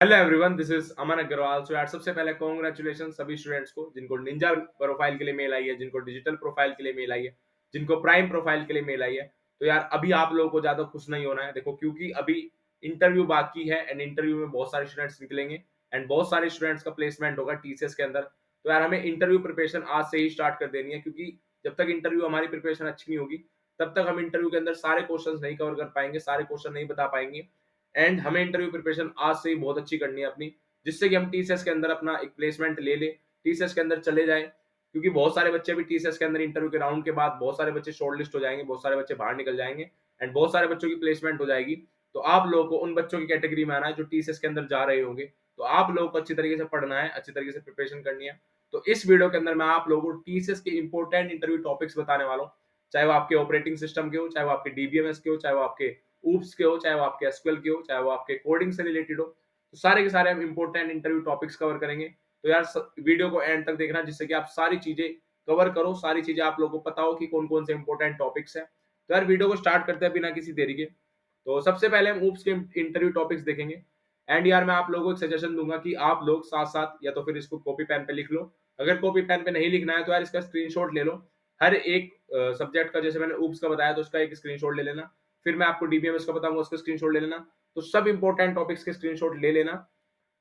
Hello everyone, this is अमन अग्रवाल। सो यार, सबसे पहले कॉन्ग्रेचुलेशन सभी स्टूडेंट्स को जिनको निंजा प्रोफाइल के लिए मेल आई है, जिनको डिजिटल प्रोफाइल के लिए मेल आई है, जिनको प्राइम प्रोफाइल के लिए मेल आई है। तो यार, अभी आप लोगों को ज्यादा खुश नहीं होना है, देखो, क्योंकि अभी इंटरव्यू बाकी है एंड इंटरव्यू में बहुत सारे स्टूडेंट्स निकलेंगे एंड बहुत सारे स्टूडेंट्स का प्लेसमेंट होगा टीसीएस के अंदर। तो यार, हमें इंटरव्यू प्रिपरेशन आज से ही स्टार्ट कर देनी है, क्योंकि जब तक इंटरव्यू हमारी प्रिपरेशन अच्छी नहीं होगी तब तक हम इंटरव्यू के अंदर सारे क्वेश्चन नहीं कवर कर पाएंगे, सारे क्वेश्चन नहीं बता पाएंगे। एंड हमें इंटरव्यू प्रिपरेशन आज से ही बहुत अच्छी करनी है अपनी, जिससे कि हम टीसीएस के अंदर अपना एक प्लेसमेंट ले लें, टीसीएस के अंदर चले जाएं। क्योंकि बहुत सारे बच्चे भी टीसीएस के अंदर इंटरव्यू के राउंड के बाद बहुत सारे बच्चे शॉर्ट लिस्ट हो जाएंगे, बहुत सारे बच्चे बाहर निकल जाएंगे एंड बहुत सारे बच्चों की प्लेसमेंट हो जाएगी। तो आप लोगों को उन बच्चों की कैटेगरी में आना है जो टीसीएस के अंदर जा रहे होंगे। तो आप लोगों को अच्छी तरीके से पढ़ना है, अच्छी तरीके से प्रिपरेशन करनी है। तो इस वीडियो के अंदर मैं आप लोगों को टीसीएस के इंपॉर्टेंट इंटरव्यू टॉपिक्स बताने वाला हूँ। चाहे वो आपके ऑपरेटिंग सिस्टम के हो, चाहे वो आपके डीबीएमएस के हो, चाहे वो आपके ऊप्स के हो, चाहे वो आपके एसक्यूएल के हो, चाहे वो आपके कोडिंग से रिलेटेड हो। तो सारे के सारे हम इंपॉर्टेंट इंटरव्यू टॉपिक्स कवर करेंगे। तो यार, वीडियो को एंड तक देखना, जिससे कि आप सारी चीजें कवर करो, सारी चीजें आप लोगों को पता हो कि कौन कौन से इंपॉर्टेंट टॉपिक्स हैं। तो यार, वीडियो को स्टार्ट करते हैं बिना किसी देरी के। तो सबसे पहले हम ऊप्स के इंटरव्यू टॉपिक्स देखेंगे। एंड यार, मैं आप लोगों को एक सजेशन दूंगा कि आप लोग साथ साथ या तो फिर इसको कॉपी पेन पे लिख लो। अगर कॉपी पेन पे नहीं लिखना है तो यार, इसका स्क्रीनशॉट ले लो। हर एक सब्जेक्ट का, जैसे मैंने ऊप्स का बताया, तो उसका एक स्क्रीनशॉट ले लेना। फिर मैं आपको डीबीएमएस का बताऊंगा, उसका स्क्रीनशॉट ले लेना। तो सब इंपॉर्टेंट टॉपिक्स के स्क्रीनशॉट ले लेना।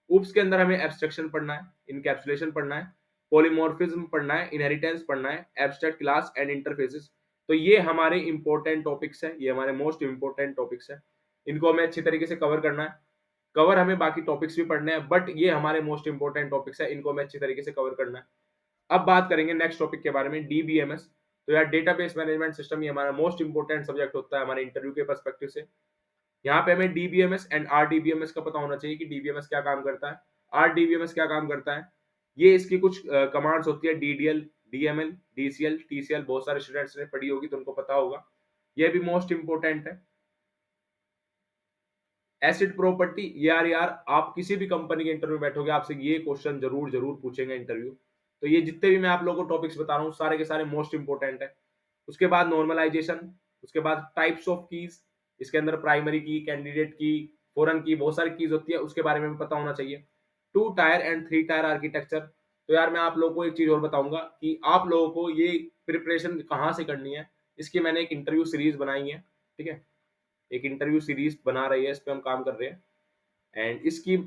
ऊप्स के अंदर हमें एब्स्ट्रक्शन पढ़ना है, इनकैप्सुलेशन पढ़ना है, पॉलीमॉर्फिज्म पढ़ना है, इनहेरिटेंस पढ़ना है, एब्स्ट्रैक्ट क्लास एंड इंटरफेसेस। तो ये हमारे इंपॉर्टेंट टॉपिक्स है, ये हमारे मोस्ट इंपॉर्टेंट टॉपिक्स है। इनको हमें अच्छी तरीके से कवर करना है। कवर हमें बाकी टॉपिक्स भी पढ़ने हैं, बट ये हमारे मोस्ट इंपॉर्टेंट टॉपिक्स है, इनको हमें अच्छी तरीके से कवर करना है। अब बात करेंगे नेक्स्ट टॉपिक के बारे में, डीबीएमएस। तो यार, डेटाबेस मैनेजमेंट सिस्टम, ये हमारा मोस्ट इंपॉर्टेंट सब्जेक्ट होता है हमारे इंटरव्यू के पर्सपेक्टिव से। यहाँ पे हमें डीबीएमएस एंड आरडीबीएमएस का पता होना चाहिए कि डीबीएमएस क्या काम करता है, आरडीबीएमएस क्या काम करता है। ये इसकी कुछ कमांड्स होती है, डीडीएल, डीएमएल, डीसीएल, टीसीएल। बहुत सारे स्टूडेंट्स ने पढ़ी होगी तो उनको पता होगा। ये भी मोस्ट इंपॉर्टेंट है। एसिड प्रॉपर्टी, यार आप किसी भी कंपनी के इंटरव्यू में बैठोगे, आपसे ये क्वेश्चन जरूर जरूर पूछेंगे इंटरव्यू। तो ये जितने भी मैं आप लोगों को टॉपिक्स बता रहा हूँ, सारे के सारे मोस्ट इंपॉर्टेंट है। उसके बाद नॉर्मलाइजेशन, उसके बाद टाइप्स ऑफ कीज। इसके अंदर प्राइमरी की, कैंडिडेट की, फॉरेन की, बहुत सारी कीज होती है, उसके बारे में भी पता होना चाहिए। 2 टायर एंड 3 टायर आर्किटेक्चर। तो यार, मैं आप लोगों को एक चीज और बताऊंगा कि आप लोगों को ये प्रिपरेशन कहाँ से करनी है। इसकी मैंने एक इंटरव्यू सीरीज बनाई है, ठीक है। एक इंटरव्यू सीरीज बना रही है, इस पे हम काम कर रहे हैं। एंड इसकी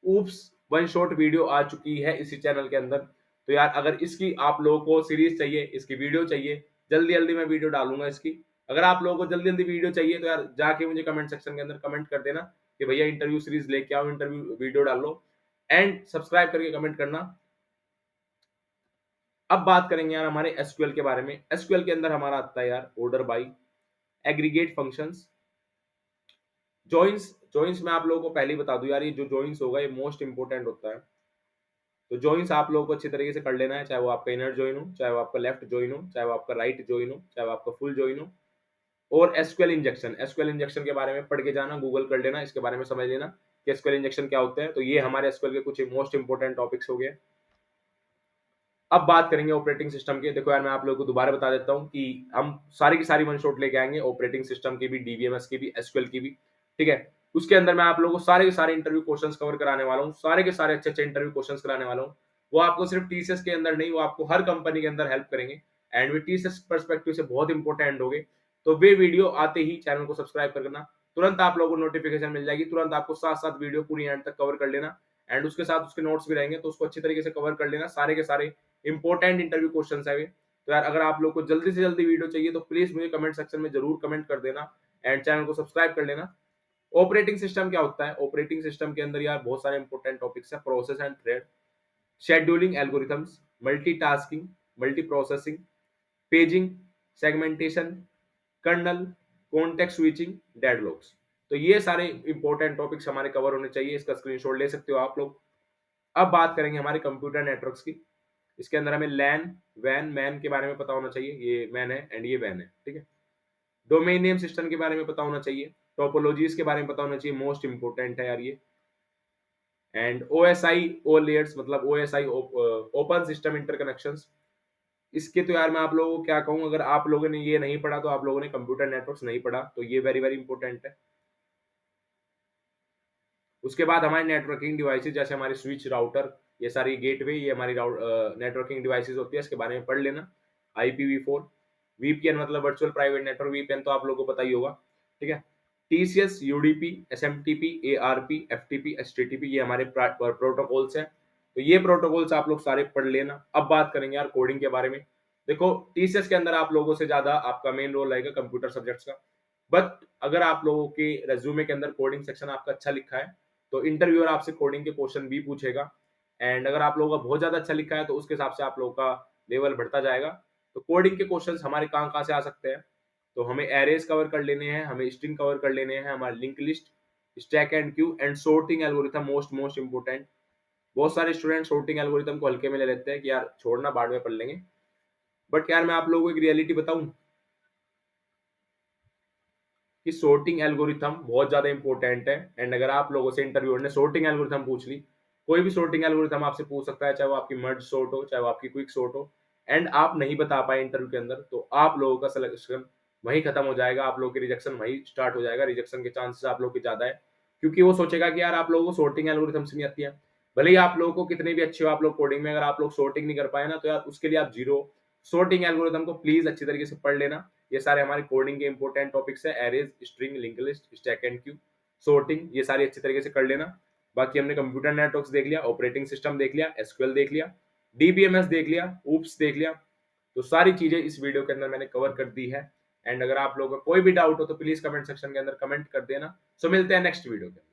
ऊप्स वन शॉट वीडियो आ चुकी है इसी चैनल के अंदर। तो यार, अगर इसकी आप लोगों को सीरीज चाहिए, इसकी वीडियो चाहिए, जल्दी जल्दी मैं वीडियो डालूंगा इसकी। अगर आप लोगों को जल्दी जल्दी वीडियो चाहिए तो यार, जाके मुझे कमेंट सेक्शन के अंदर कमेंट कर देना कि भैया इंटरव्यू सीरीज लेके आओ, इंटरव्यू वीडियो डालो। एंड सब्सक्राइब करके कमेंट करना। अब बात करेंगे यार हमारे एसक्यूएल के बारे में। एसक्यूएल के अंदर हमारा आता है यार order by, aggregate functions, joins. Joins मैं आप लोगों को पहले ही बता दूं यार, ये जो जॉइंस होगा ये मोस्ट इंपॉर्टेंट होता है। तो जॉइंस आप लोगों को अच्छी तरीके से कर लेना है, चाहे वो आपका इनर जॉइन हो, चाहे वो आपका लेफ्ट जॉइन हो, चाहे वो आपका राइट जॉइन हो, चाहे वो आपका फुल जॉइन हो। और एसक्यूएल इंजेक्शन, एसक्यूएल इंजेक्शन के बारे में पढ़ के जाना, गूगल कर लेना, इसके बारे में समझ लेना कि एसक्यूएल इंजेक्शन क्या होता है। तो ये हमारे एसक्यूएल के कुछ मोस्ट इंपॉर्टेंट टॉपिक्स हो गए। अब बात करेंगे ऑपरेटिंग सिस्टम के। देखो यार, मैं आप लोगों को दोबारा बता देता हूँ कि हम सारी की सारी वन शॉट लेके आएंगे, ऑपरेटिंग सिस्टम की भी, डीबीएमएस की भी, एसक्यूएल की भी, ठीक है। उसके अंदर मैं आप लोगों को सारे के सारे इंटरव्यू क्वेश्चंस कवर कराने वाला हूँ, सारे के सारे अच्छे अच्छे इंटरव्यू क्वेश्चंस कराने वाला हूँ। वो आपको सिर्फ टीसीएस के अंदर नहीं, वो आपको हर कंपनी के अंदर हेल्प करेंगे। एंड वे टीसीएस परस्पेक्टिव से बहुत इंपॉर्टेंट हो गए। तो वे वीडियो आते ही चैनल को सब्सक्राइब कर देना, तुरंत आप लोगों को नोटिफिकेशन मिल जाएगी, तुरंत आपको साथ साथ वीडियो पूरी एंड तक कवर कर लेना। एंड उसके साथ उसके नोट्स भी रहेंगे, तो उसको अच्छी तरीके से कवर कर लेना। सारे के सारे इंपॉर्टेंट इंटरव्यू क्वेश्चन है वे। तो यार, अगर आप लोग को जल्दी से जल्दी वीडियो चाहिए तो प्लीज मुझे कमेंट सेक्शन में जरूर कमेंट कर देना एंड चैनल को सब्सक्राइब कर लेना। ऑपरेटिंग सिस्टम क्या होता है? ऑपरेटिंग सिस्टम के अंदर यार बहुत सारे इंपॉर्टेंट टॉपिक्स है, process and thread, scheduling algorithms, multitasking, multi processing, paging, segmentation, kernel, context switching, deadlocks. तो ये सारे इंपॉर्टेंट टॉपिक्स हमारे कवर होने चाहिए, इसका स्क्रीनशॉट ले सकते हो आप लोग। अब बात करेंगे हमारे कंप्यूटर नेटवर्क्स की। इसके अंदर हमें लैन, वैन, मैन के बारे में पता होना चाहिए, ये मैन है एंड ये वैन है, ठीक है। डोमेन नेम सिस्टम के बारे में पता होना चाहिए, टोपोलॉजीज के बारे में पता होना चाहिए, मोस्ट इंपोर्टेंट है यार ये। एंड ओएसआई, ओ लेयर्स, मतलब ओएसआई, ओपन सिस्टम इंटरकनेक्शंस। इसके तो यार मैं आप लोगों को क्या कहूँ, अगर आप लोगों ने ये नहीं पढ़ा तो आप लोगों ने कंप्यूटर नेटवर्क्स नहीं पढ़ा, तो ये वेरी वेरी इंपॉर्टेंट है। उसके बाद हमारे नेटवर्किंग डिवाइसेस जैसे हमारे स्विच, राउटर, ये सारी गेटवे, ये हमारी नेटवर्किंग डिवाइसेस होती है, इसके बारे में पढ़ लेना। IPv4, VPN मतलब वर्चुअल प्राइवेट नेटवर्क, VPN तो आप लोगों को पता ही होगा, ठीक है। TCS, UDP, SMTP, ARP, FTP, HTTP, ये हमारे प्रोटोकॉल्स हैं। तो ये प्रोटोकॉल्स आप लोग सारे पढ़ लेना। अब बात करेंगे यार कोडिंग के बारे में। देखो TCS के अंदर आप लोगों से ज्यादा आपका मेन रोल रहेगा कंप्यूटर सब्जेक्ट्स का, बट अगर आप लोगों के रेज्यूमे के अंदर कोडिंग सेक्शन आपका अच्छा लिखा है तो इंटरव्यूअर आपसे कोडिंग के क्वेश्चन भी पूछेगा। एंड अगर आप लोगों का बहुत ज्यादा अच्छा लिखा है तो उसके हिसाब से आप लोगों का लेवल बढ़ता जाएगा। तो कोडिंग के क्वेश्चंस हमारे कहाँ कहाँ से आ सकते हैं, तो हमें एरेज कवर कर लेने हैं, हमें स्ट्रिंग कवर कर लेने हैं, हमारा link list, stack and Q and sorting algorithm, most most important. बहुत सारे स्टूडेंट सोर्टिंग एल्गोरिथम को हल्के में ले लेते हैं कि यार छोड़ना बाद में पढ़ लेंगे, बट यार मैं आप लोगों को एक रियलिटी बताऊं कि सोर्टिंग एल्गोरिथम बहुत ज्यादा इंपॉर्टेंट है। एंड अगर आप लोगों से इंटरव्यूअर ने सोर्टिंग एल्गोरिथम पूछ ली, कोई भी सोर्टिंग एल्गोरिथम आपसे पूछ सकता है, चाहे वो आपकी मर्ज सोर्ट हो, चाहे वो आपकी क्विक सोर्ट हो, एंड आप नहीं बता पाए इंटरव्यू के अंदर, तो आप लोगों का सिलेक्शन वहीं खत्म हो जाएगा, आप लोगों की रिजेक्शन वहीं स्टार्ट हो जाएगा। रिजेक्शन के चांसेस आप लोगों के ज्यादा है, क्योंकि वो सोचेगा कि यार आप लोगों को सोर्टिंग एल्गोरिथम से नहीं आती है। भले ही आप लोगों को कितने भी अच्छे हो आप लोग कोडिंग में, अगर आप लोग सोर्टिंग नहीं कर पाए ना, तो यार उसके लिए आप जीरो। सोर्टिंग एल्गोरिथम को प्लीज अच्छी तरीके से पढ़ लेना। ये सारे हमारे कोडिंग के इंपॉर्टेंट टॉपिक्स है, arrays, string, link list, stack and Q, sorting, ये सारी अच्छी तरीके से कर लेना। बाकी हमने कंप्यूटर नेटवर्क्स देख लिया, ऑपरेटिंग सिस्टम देख लिया, एसक्यूएल देख लिया, डीबीएमएस देख लिया, ऊप्स देख लिया। तो सारी चीजें इस वीडियो के अंदर मैंने कवर कर दी है। एंड अगर आप लोगों को कोई भी डाउट हो तो प्लीज कमेंट सेक्शन के अंदर कमेंट कर देना। सो मिलते हैं नेक्स्ट वीडियो के अंदर।